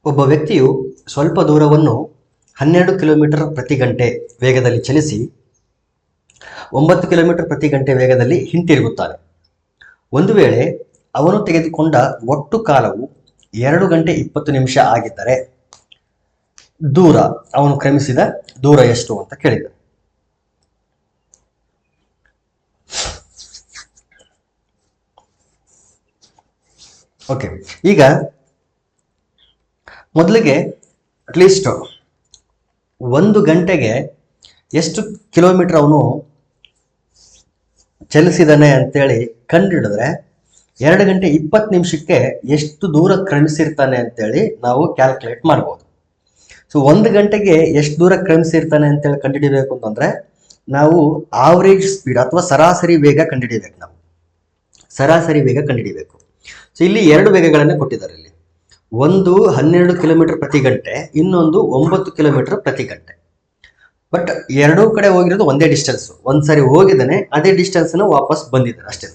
ಒಬ್ಬ ವ್ಯಕ್ತಿಯು ಸ್ವಲ್ಪ ದೂರವನ್ನು 12 ಕಿಲೋಮೀಟರ್ ಪ್ರತಿ ಗಂಟೆ ವೇಗದಲ್ಲಿ ಚಲಿಸಿ 9 ಕಿಲೋಮೀಟರ್ ಪ್ರತಿ ಗಂಟೆ ವೇಗದಲ್ಲಿ ಹಿಂತಿರುಗುತ್ತಾನೆ. ಒಂದು ವೇಳೆ ಅವನು ತೆಗೆದುಕೊಂಡ ಒಟ್ಟು ಕಾಲವು 2 ಗಂಟೆ 20 ನಿಮಿಷ ಆಗಿದ್ದರೆ ಅವನು ಕ್ರಮಿಸಿದ ದೂರ ಎಷ್ಟು ಅಂತ ಕೇಳಿದ. ಓಕೆ, ಈಗ ಮೊದಲಿಗೆ ಅಟ್ಲೀಸ್ಟ್ 1 ಗಂಟೆಗೆ ಎಷ್ಟು ಕಿಲೋಮೀಟರ್ ಅವನು ಚಲಿಸಿದಾನೆ ಅಂತೇಳಿ ಕಂಡುಹಿಡಿದ್ರೆ 2 ಗಂಟೆ 20 ನಿಮಿಷಕ್ಕೆ ಎಷ್ಟು ದೂರ ಕ್ರಮಿಸಿರ್ತಾನೆ ಅಂತೇಳಿ ನಾವು ಕ್ಯಾಲ್ಕುಲೇಟ್ ಮಾಡ್ಬೋದು. ಸೊ 1 ಗಂಟೆಗೆ ಎಷ್ಟು ದೂರ ಕ್ರಮಿಸಿರ್ತಾನೆ ಅಂತೇಳಿ ಕಂಡುಹಿಡಿಬೇಕು ಅಂತಂದ್ರೆ ನಾವು ಆವರೇಜ್ ಸ್ಪೀಡ್ ಅಥವಾ ಸರಾಸರಿ ವೇಗ ಕಂಡುಹಿಡಿಬೇಕು. ನಾವು ಸರಾಸರಿ ವೇಗ ಕಂಡುಹಿಡಿಬೇಕು. ಸೊ ಇಲ್ಲಿ 2 ವೇಗಗಳನ್ನೇ ಕೊಟ್ಟಿದ್ದಾರೆ. ಇಲ್ಲಿ ಒಂದು 12 ಕಿಲೋಮೀಟರ್ ಪ್ರತಿ ಗಂಟೆ, ಇನ್ನೊಂದು 9 ಕಿಲೋಮೀಟರ್ ಪ್ರತಿ ಗಂಟೆ. ಬಟ್ ಎರಡೂ ಕಡೆ ಹೋಗಿರೋದು ಒಂದೇ ಡಿಸ್ಟೆನ್ಸ್. ಒಂದ್ಸರಿ ಹೋಗಿದ್ದಾನೆ, ಅದೇ ಡಿಸ್ಟೆನ್ಸ್ ವಾಪಸ್ ಬಂದಿದ್ದಾನೆ ಅಷ್ಟೇ.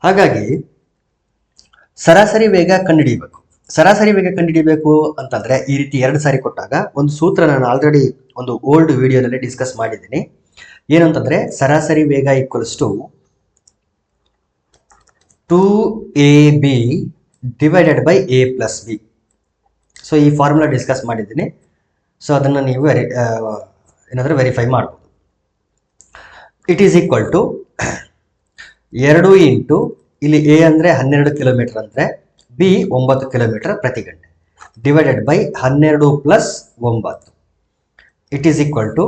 ಹಾಗಾಗಿ ಸರಾಸರಿ ವೇಗ ಕಂಡುಹಿಡಿಯಬೇಕು. ಸರಾಸರಿ ವೇಗ ಕಂಡುಹಿಡಿಯಬೇಕು ಅಂತಂದ್ರೆ ಈ ರೀತಿ 2 ಸಾರಿ ಕೊಟ್ಟಾಗ ಒಂದು ಸೂತ್ರ ನಾನು ಆಲ್ರೆಡಿ ಒಂದು ಓಲ್ಡ್ ವಿಡಿಯೋನಲ್ಲಿ ಡಿಸ್ಕಸ್ ಮಾಡಿದ್ದೀನಿ. ಏನಂತಂದ್ರೆ ಸರಾಸರಿ ವೇಗ equals to 2ab divided by a plus b. So ಈ ಫಾರ್ಮುಲಾ ಡಿಸ್ಕಸ್ ಮಾಡಿದ್ದೀನಿ. ಸೊ ಅದನ್ನು ನೀವು ಏನಾದರೂ ವೆರಿಫೈ ಮಾಡ್ಬೋದು. It is equal to 2 into ಇಲ್ಲಿ ಎ ಅಂದರೆ 12 ಕಿಲೋಮೀಟರ್ ಅಂದರೆ ಬಿ 9 ಕಿಲೋಮೀಟರ್ ಪ್ರತಿ ಗಂಟೆ divided by 12 plus 9. It is equal to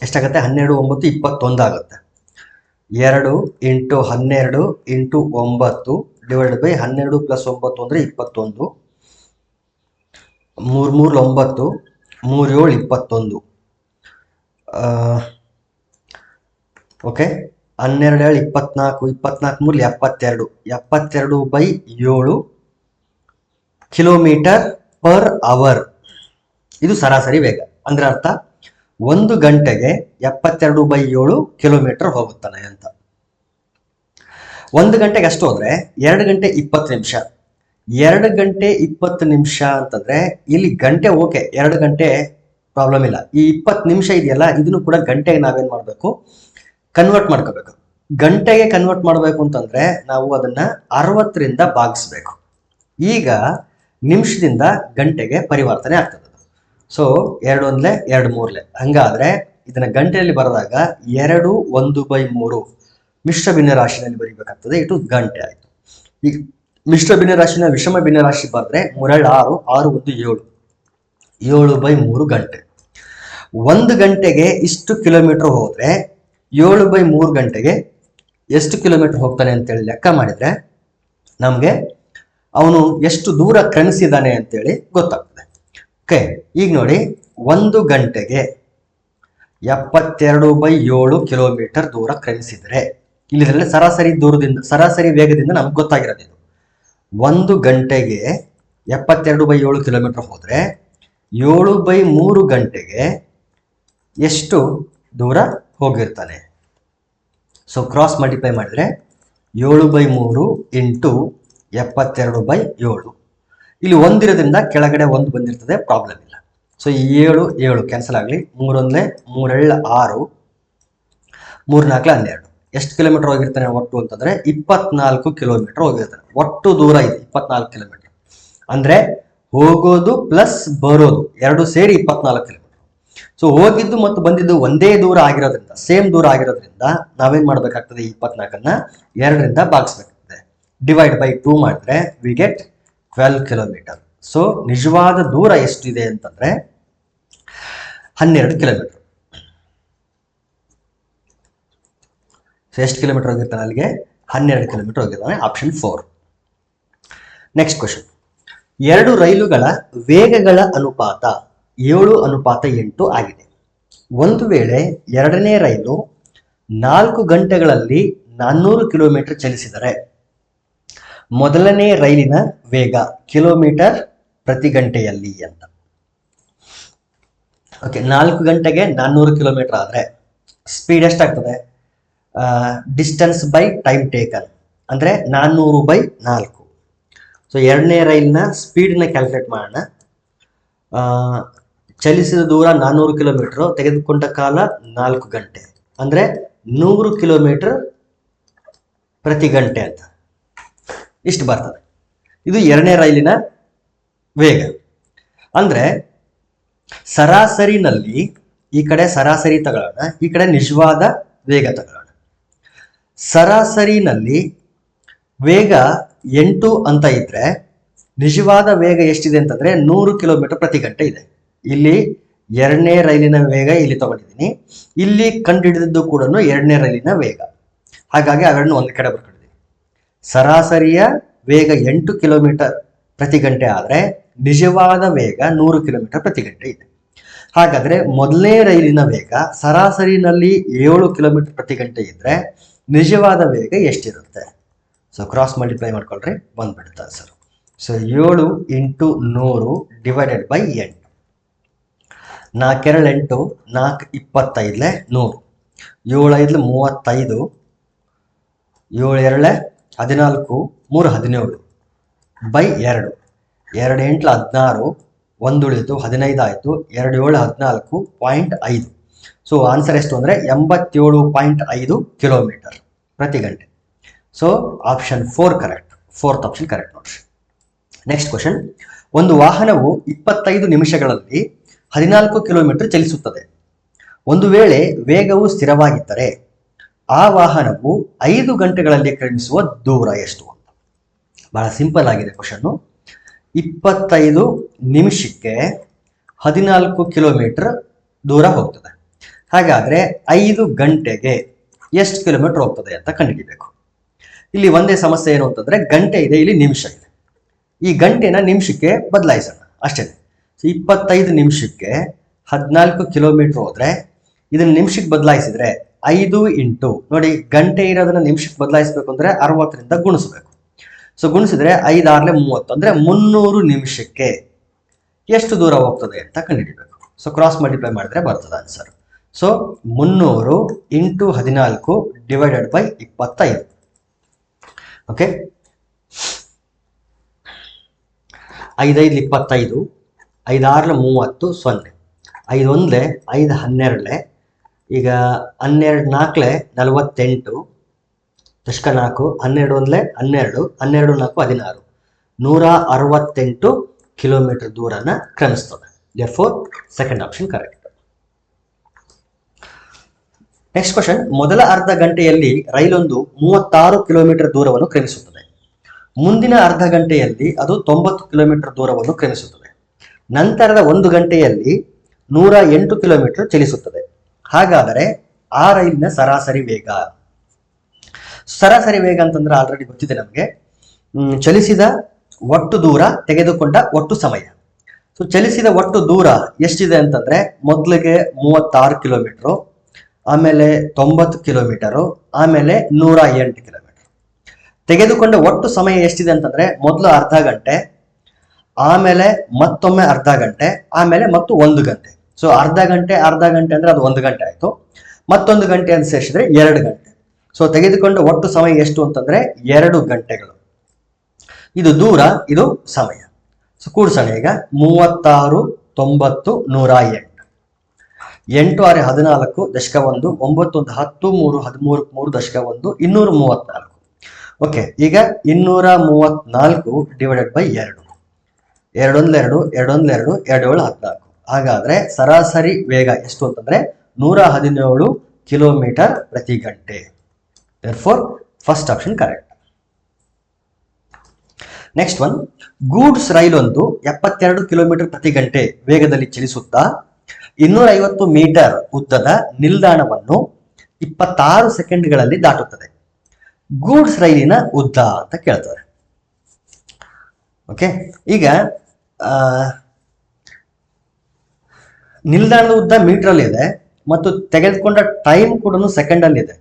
ಎಷ್ಟಾಗುತ್ತೆ? 12 9 21 ಆಗುತ್ತೆ. 2 into 12 into 9 divided by 12 plus 9 ಅಂದರೆ 21. 3 3 9 3 7 21. Okay, 12 7 24 24 3 72. 72 by 7 kilometre per hour. ಇದು ಸರಾಸರಿ ವೇಗ. ಅಂದ್ರೆ ಅರ್ಥ 1 ಗಂಟೆಗೆ 72 ಬೈ 7 ಕಿಲೋಮೀಟರ್ ಹೋಗುತ್ತಾನೆ ಅಂತ. 1 ಗಂಟೆಗೆ ಅಷ್ಟು ಹೋದ್ರೆ 2 ಗಂಟೆ 20 ನಿಮಿಷ. 2 ಗಂಟೆ 20 ನಿಮಿಷ ಅಂತಂದ್ರೆ ಇಲ್ಲಿ ಗಂಟೆ ಓಕೆ, 2 ಗಂಟೆ ಪ್ರಾಬ್ಲಮ್ ಇಲ್ಲ. ಈ 20 ನಿಮಿಷ ಇದೆಯಲ್ಲ, ಇದನ್ನು ಕೂಡ ಗಂಟೆಗೆ ನಾವೇನ್ ಮಾಡಬೇಕು? ಕನ್ವರ್ಟ್ ಮಾಡ್ಕೋಬೇಕು. ಗಂಟೆಗೆ ಕನ್ವರ್ಟ್ ಮಾಡಬೇಕು ಅಂತಂದ್ರೆ ನಾವು ಅದನ್ನ 60ರಿಂದ ಭಾಗಿಸ್ಬೇಕು. ಈಗ ನಿಮಿಷದಿಂದ ಗಂಟೆಗೆ ಪರಿವರ್ತನೆ ಆಗ್ತದೆ. ಸೊ 2 1 2 3. ಹಂಗಾದ್ರೆ ಇದನ್ನ ಗಂಟೆಯಲ್ಲಿ ಬರೆದಾಗ 2 1/3 ಮಿಶ್ರ ಭಿನ್ನರಾಶಿನಲ್ಲಿ ಬರೀಬೇಕಾಗ್ತದೆ. ಇದು ಗಂಟೆ ಆಯ್ತು. ಈಗ ಮಿಶ್ರ ಭಿನ್ನರಾಶಿನ ವಿಷಮ ಭಿನ್ನರಾಶಿ ಬರೆದ್ರೆ 3 6 6 1 7 7/3 ಗಂಟೆ. 1 ಗಂಟೆಗೆ ಇಷ್ಟು ಕಿಲೋಮೀಟರ್ ಹೋದ್ರೆ 7/3 ಗಂಟೆಗೆ ಎಷ್ಟು ಕಿಲೋಮೀಟರ್ ಹೋಗ್ತಾನೆ ಅಂತೇಳಿ ಲೆಕ್ಕ ಮಾಡಿದ್ರೆ ನಮ್ಗೆ ಅವನು ಎಷ್ಟು ದೂರ ಕ್ರಮಿಸಿದಾನೆ ಅಂತೇಳಿ ಗೊತ್ತಾಗ್ತದೆ. ಓಕೆ, ಈಗ ನೋಡಿ 1 ಗಂಟೆಗೆ 72/7 ಕಿಲೋಮೀಟರ್ ದೂರ ಕ್ರಮಿಸಿದ್ರೆ ಇಲ್ಲಿದ್ರೆ ಸರಾಸರಿ ವೇಗದಿಂದ ನಮ್ಗೆ ಗೊತ್ತಾಗಿರೋದು ಇದು. 1 ಗಂಟೆಗೆ 72/7 ಕಿಲೋಮೀಟರ್ ಹೋದ್ರೆ 7/3 ಗಂಟೆಗೆ ಎಷ್ಟು ದೂರ ಹೋಗಿರ್ತಾನೆ? ಸೊ ಕ್ರಾಸ್ ಮಲ್ಟಿಪ್ಲೈ ಮಾಡಿದ್ರೆ 7/3 ಇಂಟು 72/7. ಇಲ್ಲಿ 1 ಇರೋದ್ರಿಂದ ಕೆಳಗಡೆ 1 ಬಂದಿರ್ತದೆ, ಪ್ರಾಬ್ಲಮ್ ಇಲ್ಲ. ಸೊ 7 7 ಕ್ಯಾನ್ಸಲ್ ಆಗಲಿ. 3 1 3 2 6 3 4 12. ಎಷ್ಟು ಕಿಲೋಮೀಟರ್ ಹೋಗಿರ್ತಾನೆ ಒಟ್ಟು ಅಂತಂದ್ರೆ 24 ಕಿಲೋಮೀಟರ್ ಹೋಗಿರ್ತಾನೆ. ಒಟ್ಟು ದೂರ ಇದೆ 24 ಕಿಲೋಮೀಟರ್. ಅಂದ್ರೆ ಹೋಗೋದು ಪ್ಲಸ್ ಬರೋದು ಎರಡು ಸೇರಿ 24 ಕಿಲೋಮೀಟರ್. ಸೊ ಹೋಗಿದ್ದು ಮತ್ತು ಬಂದಿದ್ದು ಒಂದೇ ದೂರ ಆಗಿರೋದ್ರಿಂದ, ಸೇಮ್ ದೂರ ಆಗಿರೋದ್ರಿಂದ ನಾವೇನ್ ಮಾಡ್ಬೇಕಾಗ್ತದೆ? 24ನ್ನ 2ರಿಂದ ಭಾಗಿಸ್ಬೇಕಾಗ್ತದೆ. ಡಿವೈಡ್ ಬೈ 2 ಮಾಡಿದ್ರೆ ವಿ ಗೆಟ್ 12 ಕಿಲೋಮೀಟರ್. ಸೊ ನಿಜವಾದ ದೂರ ಎಷ್ಟಿದೆ ಅಂತಂದ್ರೆ 12 ಕಿಲೋಮೀಟರ್. ಸೊ ಎಷ್ಟು ಕಿಲೋಮೀಟರ್ ಹೋಗಿರ್ತಾನೆ ಅಲ್ಲಿಗೆ? 12 ಕಿಲೋಮೀಟರ್ ಹೋಗಿರ್ತಾನೆ. ಆಪ್ಷನ್ 4. Next question. 2 ರೈಲುಗಳ ವೇಗಗಳ ಅನುಪಾತ 7:8 ಆಗಿದೆ. ಒಂದು ವೇಳೆ ಎರಡನೇ ರೈಲು 4 ಗಂಟೆಗಳಲ್ಲಿ 400 ಕಿಲೋಮೀಟರ್ ಚಲಿಸಿದರೆ ಮೊದಲನೇ ರೈಲಿನ ವೇಗ ಕಿಲೋಮೀಟರ್ ಪ್ರತಿ ಗಂಟೆಯಲ್ಲಿ ಅಂತ. ಓಕೆ, 4 ಗಂಟೆಗೆ 400 ಕಿಲೋಮೀಟರ್ ಆದ್ರೆ ಸ್ಪೀಡ್ ಎಷ್ಟಾಗ್ತದೆ? ಡಿಸ್ಟೆನ್ಸ್ ಬೈ ಟೈಮ್ ಟೇಕನ್ ಅಂದರೆ 400/4. ಸೊ ಎರಡನೇ ರೈಲ್ನ ಸ್ಪೀಡ್ನ ಕ್ಯಾಲ್ಕುಲೇಟ್ ಮಾಡೋಣ. ಚಲಿಸಿದ ದೂರ 400 ಕಿಲೋಮೀಟರ್, ತೆಗೆದುಕೊಂಡ ಕಾಲ 4 ಗಂಟೆ, ಅಂದರೆ 100 ಕಿಲೋಮೀಟರ್ ಪ್ರತಿ ಗಂಟೆ ಅಂತ ಇಷ್ಟು ಬರ್ತದೆ. ಇದು ಎರಡನೇ ರೈಲಿನ ವೇಗ. ಅಂದರೆ ಸರಾಸರಿನಲ್ಲಿ ಈ ಕಡೆ ಸರಾಸರಿ ತಗೊಳ್ಳೋಣ, ಈ ಕಡೆ ನಿಜವಾದ ವೇಗ ತಗೊಳ್ಳೋಣ. ಸರಾಸರಿನಲ್ಲಿ ವೇಗ 8 ಅಂತ ಇದ್ರೆ ನಿಜವಾದ ವೇಗ ಎಷ್ಟಿದೆ ಅಂತಂದ್ರೆ 100 ಕಿಲೋಮೀಟರ್ ಪ್ರತಿ ಗಂಟೆ ಇದೆ. ಇಲ್ಲಿ ಎರಡನೇ ರೈಲಿನ ವೇಗ ಇಲ್ಲಿ ತಗೊಂಡಿದ್ದೀನಿ, ಇಲ್ಲಿ ಕಂಡುಹಿಡಿದದ್ದು ಕೂಡ ಎರಡನೇ ರೈಲಿನ ವೇಗ. ಹಾಗಾಗಿ ಅವೆರಡನ್ನು ಒಂದು ಕಡೆ ಬರ್ಕೊಂಡಿದ್ದೀನಿ. ಸರಾಸರಿಯ ವೇಗ 8 ಕಿಲೋಮೀಟರ್ ಪ್ರತಿ ಗಂಟೆ ಆದರೆ ನಿಜವಾದ ವೇಗ 100 ಕಿಲೋಮೀಟರ್ ಪ್ರತಿ ಗಂಟೆ ಇದೆ. ಹಾಗಾದ್ರೆ ಮೊದಲನೇ ರೈಲಿನ ವೇಗ ಸರಾಸರಿನಲ್ಲಿ 7 ಕಿಲೋಮೀಟರ್ ಪ್ರತಿ ಗಂಟೆ ಇದ್ರೆ ನಿಜವಾದ ವೇಗ ಎಷ್ಟಿರುತ್ತೆ? ಸೊ ಕ್ರಾಸ್ ಮಲ್ಟಿಪ್ಲೈ ಮಾಡ್ಕೊಳ್ರಿ, ಬಂದ್ಬಿಡುತ್ತೆ answer. So 7 × 100 divided by 8. 4 2 8, 4 25 100, 7 5 35, 7 2 14, 3 17 by 2, 2 8 16, 1 ಉಳಿತು 15 ಆಯಿತು, 2 7 14.5. ಸೊ ಆನ್ಸರ್ ಎಷ್ಟು ಅಂದರೆ 87.5 ಕಿಲೋಮೀಟರ್ ಪ್ರತಿ ಗಂಟೆ. So option 4 correct, fourth option correct ನೋಡ್ರಿ. Next question. ಒಂದು ವಾಹನವು 25 ನಿಮಿಷಗಳಲ್ಲಿ 14 ಕಿಲೋಮೀಟರ್ ಚಲಿಸುತ್ತದೆ. ಒಂದು ವೇಳೆ ವೇಗವು ಸ್ಥಿರವಾಗಿದ್ದರೆ ಆ ವಾಹನವು 5 ಗಂಟೆಗಳಲ್ಲಿ ಕ್ರಮಿಸುವ ದೂರ ಎಷ್ಟು ಅಂತ. ಬಹಳ ಸಿಂಪಲ್ ಆಗಿದೆ ಕ್ವಶನ್ನು. 25 ನಿಮಿಷಕ್ಕೆ 14 ಕಿಲೋಮೀಟರ್ ದೂರ ಹೋಗ್ತದೆ. ಹಾಗಾದರೆ 5 ಗಂಟೆಗೆ ಎಷ್ಟು ಕಿಲೋಮೀಟರ್ ಹೋಗ್ತದೆ ಅಂತ ಕಂಡುಹಿಡಿಬೇಕು. ಇಲ್ಲಿ ಒಂದೇ ಸಮಸ್ಯೆ ಏನು ಅಂತಂದರೆ ಗಂಟೆ ಇದೆ, ಇಲ್ಲಿ ನಿಮಿಷ ಇದೆ. ಈ ಗಂಟೆನ ನಿಮಿಷಕ್ಕೆ ಬದಲಾಯಿಸೋಣ ಅಷ್ಟೇ. ಸೊ 25 ನಿಮಿಷಕ್ಕೆ 14 ಕಿಲೋಮೀಟರ್ ಹೋದರೆ ಇದನ್ನು ನಿಮಿಷಕ್ಕೆ ಬದಲಾಯಿಸಿದ್ರೆ 5 ಇಂಟು ನೋಡಿ, ಗಂಟೆ ಇರೋದನ್ನ ನಿಮಿಷಕ್ಕೆ ಬದಲಾಯಿಸಬೇಕು ಅಂದರೆ 60ರಿಂದ ಗುಣಿಸಬೇಕು. ಸೊ ಗುಣಿಸಿದ್ರೆ 5 6 30, ಅಂದರೆ 300 ನಿಮಿಷಕ್ಕೆ ಎಷ್ಟು ದೂರ ಹೋಗ್ತದೆ ಅಂತ ಕಂಡುಹಿಡಿಬೇಕು. ಸೊ ಕ್ರಾಸ್ ಮಲ್ಟಿಪ್ಲೈ ಮಾಡಿದ್ರೆ ಬರ್ತದೆ answer. So 300 × 14 divided by 25. Okay, 5 5 25, 5 6 30, 0, 5 1 5 12, ಈಗ 12 4 48, ದಶಕ 4, 12 1 12, 12 4 16, 168 ಕಿಲೋಮೀಟರ್ ದೂರನ ಕ್ರಮಿಸ್ತದೆ. therefore second option correct. Next question. ಮೊದಲ ಅರ್ಧ ಗಂಟೆಯಲ್ಲಿ ರೈಲೊಂದು 36 ಕಿಲೋಮೀಟರ್ ದೂರವನ್ನು ಕ್ರಮಿಸುತ್ತದೆ. ಮುಂದಿನ ಅರ್ಧ ಗಂಟೆಯಲ್ಲಿ ಅದು 90 ಕಿಲೋಮೀಟರ್ ದೂರವನ್ನು ಕ್ರಮಿಸುತ್ತದೆ. ನಂತರದ 1 ಗಂಟೆಯಲ್ಲಿ 108 ಕಿಲೋಮೀಟರ್ ಚಲಿಸುತ್ತದೆ. ಹಾಗಾದರೆ ಆ ರೈಲಿನ ಸರಾಸರಿ ವೇಗ. ಸರಾಸರಿ ವೇಗ ಅಂತಂದ್ರೆ ಆಲ್ರೆಡಿ ಗೊತ್ತಿದೆ ನಮಗೆ. ಚಲಿಸಿದ ಒಟ್ಟು ದೂರ ತೆಗೆದುಕೊಂಡ ಒಟ್ಟು ಸಮಯ. ಸೊ ಚಲಿಸಿದ ಒಟ್ಟು ದೂರ ಎಷ್ಟಿದೆ ಅಂತಂದ್ರೆ ಮೊದಲಿಗೆ 36 ಕಿಲೋಮೀಟರು, ಆಮೇಲೆ 90 ಕಿಲೋಮೀಟರು, ಆಮೇಲೆ 108 ಕಿಲೋಮೀಟರ್. ತೆಗೆದುಕೊಂಡ ಒಟ್ಟು ಸಮಯ ಎಷ್ಟಿದೆ ಅಂತಂದ್ರೆ ಮೊದಲು ಅರ್ಧ ಗಂಟೆ, ಆಮೇಲೆ ಮತ್ತೊಮ್ಮೆ ಅರ್ಧ ಗಂಟೆ, ಆಮೇಲೆ ಮತ್ತು 1 ಗಂಟೆ. ಸೊ ಅರ್ಧ ಗಂಟೆ ಅಂದ್ರೆ ಅದು 1 ಗಂಟೆ ಆಯಿತು. ಮತ್ತೊಂದು ಗಂಟೆ ಅಂತ ಸೇರಿಸಿದ್ರೆ 2 ಗಂಟೆ. ಸೊ ತೆಗೆದುಕೊಂಡ ಒಟ್ಟು ಸಮಯ ಎಷ್ಟು ಅಂತಂದ್ರೆ 2 ಗಂಟೆಗಳು. ಇದು ದೂರ, ಇದು ಸಮಯ. ಸೊ ಕೂಡ್ಸೋಣ ಈಗ. 36 90 108, 8 6 14, ದಶಕ 1, 9 1 10, 3 13, 3 ದಶಕ 1, 234. ಓಕೆ, ಈಗ 234 ಡಿವೈಡೆಡ್ ಬೈ 2, 2 1 2, 2 1 2, 2 7 14. ಹಾಗಾದ್ರೆ ಸರಾಸರಿ ವೇಗ ಎಷ್ಟು ಅಂತಂದ್ರೆ 117 ಕಿಲೋಮೀಟರ್ ಪ್ರತಿ ಗಂಟೆ. therefore first option correct. Next one. Goods ರೈಲೊಂದು 72 ಕಿಲೋಮೀಟರ್ ಪ್ರತಿ ಗಂಟೆ ವೇಗದಲ್ಲಿ ಚಲಿಸುತ್ತಾ 250 ಮೀಟರ್ ಉದ್ದದ ನಿಲ್ದಾಣವನ್ನು 26 ಸೆಕೆಂಡ್ಗಳಲ್ಲಿ ದಾಟುತ್ತದೆ. ಗೂಡ್ಸ್ ರೈಲಿನ ಉದ್ದ ಅಂತ ಕೇಳ್ತಾರೆ. ಓಕೆ, ಈಗ ನಿಲ್ದಾಣದ ಉದ್ದ ಮೀಟರ್ ಇದೆ ಮತ್ತು ತೆಗೆದುಕೊಂಡ ಟೈಮ್ ಕೂಡ ಸೆಕೆಂಡ್ ಅಲ್ಲಿ ಇದೆ.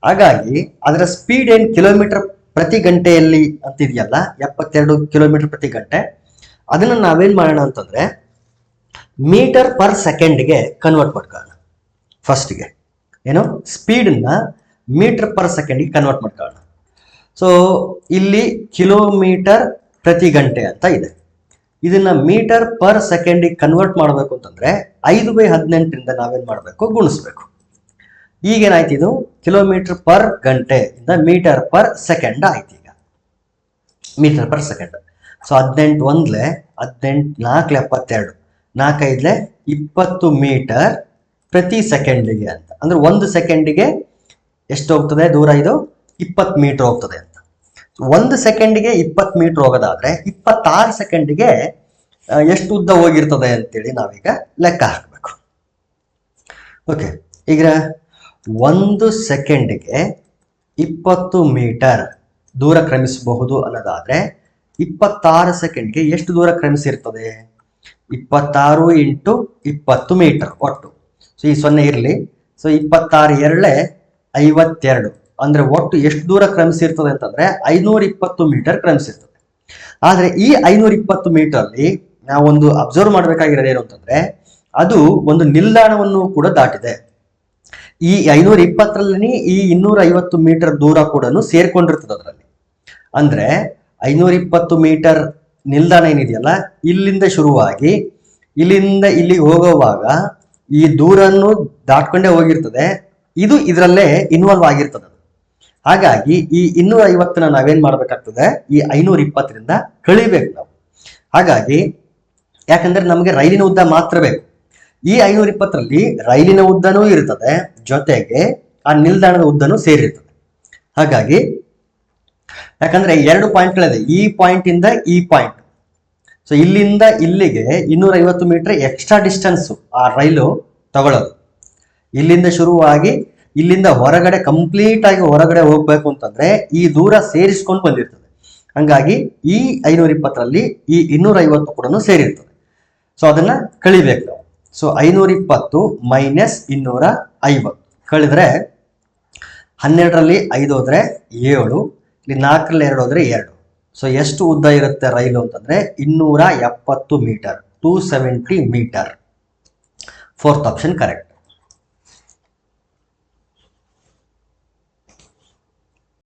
ಹಾಗಾಗಿ ಅದರ ಸ್ಪೀಡ್ ಏನು ಕಿಲೋಮೀಟರ್ ಪ್ರತಿ ಗಂಟೆಯಲ್ಲಿ ಅಂತಿದೆಯಲ್ಲ, 72 ಕಿಲೋಮೀಟರ್ ಪ್ರತಿ ಗಂಟೆ, ಅದನ್ನ ನಾವೇನ್ ಮಾಡೋಣ ಅಂತಂದ್ರೆ ಮೀಟರ್ ಪರ್ ಸೆಕೆಂಡ್ಗೆ ಕನ್ವರ್ಟ್ ಮಾಡ್ಕೊಳ್ಳೋಣ. ಫಸ್ಟ್ಗೆ ಏನು ಸ್ಪೀಡನ್ನ ಮೀಟರ್ ಪರ್ ಸೆಕೆಂಡ್ಗೆ ಕನ್ವರ್ಟ್ ಮಾಡ್ಕೊಳ್ಳೋಣ. ಸೊ ಇಲ್ಲಿ ಕಿಲೋಮೀಟರ್ ಪ್ರತಿ ಗಂಟೆ ಅಂತ ಇದೆ. ಇದನ್ನ ಮೀಟರ್ ಪರ್ ಸೆಕೆಂಡಿಗೆ ಕನ್ವರ್ಟ್ ಮಾಡಬೇಕು ಅಂತಂದ್ರೆ 5/18 ನಾವೇನ್ ಮಾಡಬೇಕು, ಗುಣಿಸ್ಬೇಕು. ಈಗೇನಾಯ್ತು, ಇದು ಕಿಲೋಮೀಟರ್ ಪರ್ ಗಂಟೆ ಇಂದ ಮೀಟರ್ ಪರ್ ಸೆಕೆಂಡ್ ಆಯ್ತು. ಈಗ ಮೀಟರ್ ಪರ್ ಸೆಕೆಂಡ್. ಸೊ 18 ಒಂದ್ಲೆ 18 4 72 4 5 20 ಮೀಟರ್ ಪ್ರತಿ ಸೆಕೆಂಡಿಗೆ ಅಂತ. ಅಂದ್ರೆ 1 ಸೆಕೆಂಡಿಗೆ ಎಷ್ಟು ಹೋಗ್ತದೆ ದೂರ, ಇದು 20 ಮೀಟರ್ ಹೋಗ್ತದೆ ಅಂತ. 1 ಸೆಕೆಂಡಿಗೆ 20 ಮೀಟರ್ ಹೋಗೋದಾದ್ರೆ 26 ಸೆಕೆಂಡಿಗೆ ಎಷ್ಟು ಉದ್ದ ಹೋಗಿರ್ತದೆ ಅಂತೇಳಿ ನಾವೀಗ ಲೆಕ್ಕ ಹಾಕಬೇಕು. ಓಕೆ, ಈಗ 1 ಸೆಕೆಂಡಿಗೆ 20 ಮೀಟರ್ ದೂರ ಕ್ರಮಿಸಬಹುದು ಅನ್ನೋದಾದ್ರೆ 26 ಸೆಕೆಂಡ್ಗೆ ಎಷ್ಟು ದೂರ ಕ್ರಮಿಸಿರ್ತದೆ? 26 × 20 ಮೀಟರ್ ಒಟ್ಟು. ಸೊ ಈ 0 ಇರಲಿ. ಸೊ 26 2 52 ಅಂದ್ರೆ ಒಟ್ಟು ಎಷ್ಟು ದೂರ ಕ್ರಮಿಸಿರ್ತದೆ ಅಂತಂದ್ರೆ 520 ಮೀಟರ್ ಕ್ರಮಿಸಿರ್ತದೆ. ಆದ್ರೆ ಈ 520 ಮೀಟರ್ ಅಲ್ಲಿ ನಾವೊಂದು ಅಬ್ಸರ್ವ್ ಮಾಡ್ಬೇಕಾಗಿರೋದು ಏನು ಅಂತಂದ್ರೆ, ಅದು ಒಂದು ನಿಲ್ದಾಣವನ್ನು ಕೂಡ ದಾಟಿದೆ. ಈ 520ರಲ್ಲಿ ಈ 250 ಮೀಟರ್ ದೂರ ಕೂಡ ಸೇರ್ಕೊಂಡಿರ್ತದೆ ಅದರಲ್ಲಿ. ಅಂದ್ರೆ 520 ಮೀಟರ್ ನಿಲ್ದಾಣ ಏನಿದೆಯಲ್ಲ, ಇಲ್ಲಿಂದ ಶುರುವಾಗಿ ಇಲ್ಲಿಂದ ಇಲ್ಲಿಗೆ ಹೋಗುವಾಗ ಈ ದೂರನ್ನು ದಾಟ್ಕೊಂಡೇ ಹೋಗಿರ್ತದೆ. ಇದು ಇದರಲ್ಲೇ ಇನ್ವಾಲ್ವ್ ಆಗಿರ್ತದೆ. ಹಾಗಾಗಿ ಈ 250ನ ನಾವೇನ್ ಮಾಡ್ಬೇಕಾಗ್ತದೆ, ಈ 520ರಿಂದ ಕಳಿಬೇಕು ನಾವು. ಹಾಗಾಗಿ ಯಾಕಂದ್ರೆ ನಮಗೆ ರೈಲಿನ ಉದ್ದ ಮಾತ್ರ ಬೇಕು. ಈ 520ರಲ್ಲಿ ರೈಲಿನ ಉದ್ದನೂ ಇರ್ತದೆ, ಜೊತೆಗೆ ಆ ನಿಲ್ದಾಣದ ಉದ್ದನೂ ಸೇರಿರ್ತದೆ. ಹಾಗಾಗಿ ಯಾಕಂದ್ರೆ 2 ಪಾಯಿಂಟ್ಗಳಿದೆ, ಈ ಪಾಯಿಂಟ್ ಇಂದ ಈ ಪಾಯಿಂಟ್. ಸೊ ಇಲ್ಲಿಂದ ಇಲ್ಲಿಗೆ 250 ಮೀಟರ್ ಎಕ್ಸ್ಟ್ರಾ ಡಿಸ್ಟೆನ್ಸ್ ಆ ರೈಲು ತಗೊಳ್ಳೋದು. ಇಲ್ಲಿಂದ ಶುರುವಾಗಿ ಇಲ್ಲಿಂದ ಹೊರಗಡೆ ಕಂಪ್ಲೀಟ್ ಆಗಿ ಹೊರಗಡೆ ಹೋಗ್ಬೇಕು ಅಂತಂದ್ರೆ ಈ ದೂರ ಸೇರಿಸ್ಕೊಂಡು ಬಂದಿರ್ತದೆ. ಹಂಗಾಗಿ ಈ 520ರಲ್ಲಿ ಈ 250 ಕೂಡ ಸೇರಿರ್ತದೆ. ಸೊ ಅದನ್ನ ಕಳಿಬೇಕು ನಾವು. ಸೊ 520 ಮೈನಸ್ 250 ಕಳಿದ್ರೆ 12ರಲ್ಲಿ 5 ಹೋದ್ರೆ 7, ಇಲ್ಲಿ 4ರಲ್ಲಿ 2 ಹೋದ್ರೆ 2. ಸೊ ಎಷ್ಟು ಉದ್ದ ಇರುತ್ತೆ ರೈಲು ಅಂತಂದ್ರೆ 270 metre, 270 metre. 4th option correct.